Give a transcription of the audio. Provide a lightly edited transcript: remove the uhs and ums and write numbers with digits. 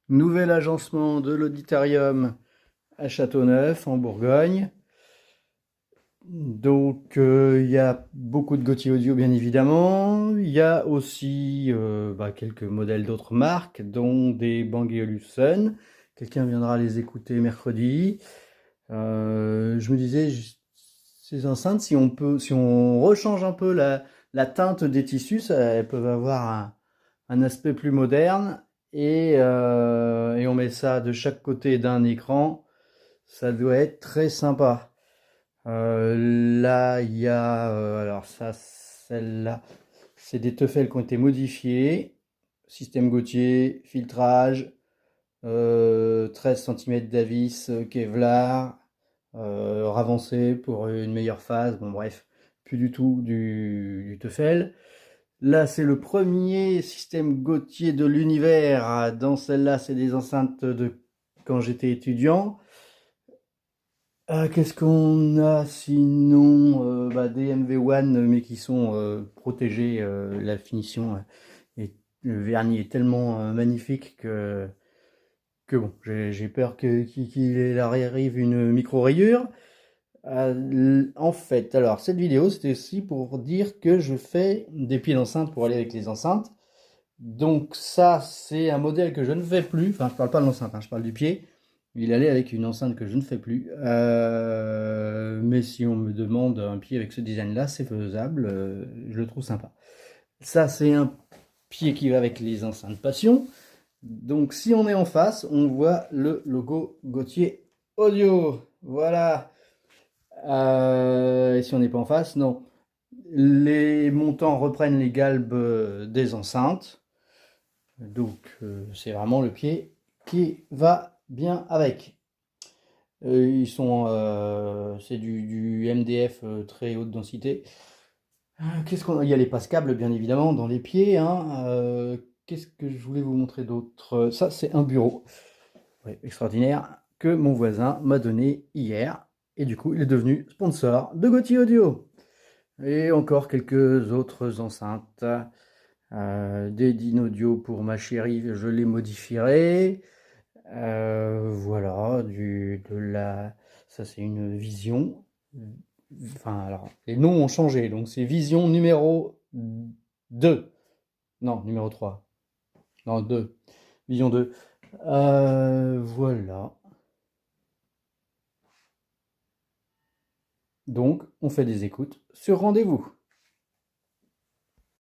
Nouvel agencement de l'auditorium à Châteauneuf, en Bourgogne. Donc, il y a beaucoup de Gauthier Audio, bien évidemment. Il y a aussi quelques modèles d'autres marques, dont des Bang & Olufsen. Quelqu'un viendra les écouter mercredi. Je me disais, ces enceintes, si on rechange un peu la teinte des tissus, elles peuvent avoir un aspect plus moderne. Et on met ça de chaque côté d'un écran. Ça doit être très sympa. Là, il y a, alors ça, celle-là, c'est des teufels qui ont été modifiés. Système Gauthier, filtrage, 13 cm d'avis Kevlar, ravancé pour une meilleure phase. Bon, bref, plus du tout du teufel. Là, c'est le premier système Gauthier de l'univers. Dans celle-là, c'est des enceintes de quand j'étais étudiant. Qu'est-ce qu'on a sinon? Des MV1, mais qui sont protégés. La finition et le vernis est tellement magnifique que bon, j'ai peur qu'il arrive une micro-rayure. En fait, alors cette vidéo, c'était aussi pour dire que je fais des pieds d'enceinte pour aller avec les enceintes. Donc ça, c'est un modèle que je ne fais plus. Enfin, je parle pas de l'enceinte, hein, je parle du pied. Il allait avec une enceinte que je ne fais plus. Mais si on me demande un pied avec ce design-là, c'est faisable. Je le trouve sympa. Ça, c'est un pied qui va avec les enceintes Passion. Donc si on est en face, on voit le logo Gauthier Audio. Voilà. Et si on n'est pas en face, non. Les montants reprennent les galbes des enceintes. Donc c'est vraiment le pied qui va bien avec. C'est du MDF très haute densité. Qu'est-ce qu'on a? Il y a les passes-câbles bien évidemment dans les pieds, hein. Qu'est-ce que je voulais vous montrer d'autre? Ça, c'est un bureau, ouais, extraordinaire, que mon voisin m'a donné hier. Et du coup, il est devenu sponsor de Gauthier Audio. Et encore quelques autres enceintes. Des Dynaudio pour ma chérie, je les modifierai. Voilà, ça c'est une vision. Enfin, alors, les noms ont changé, donc c'est vision numéro 2. Non, numéro 3. Non, 2. Vision 2. Voilà. Donc, on fait des écoutes sur rendez-vous.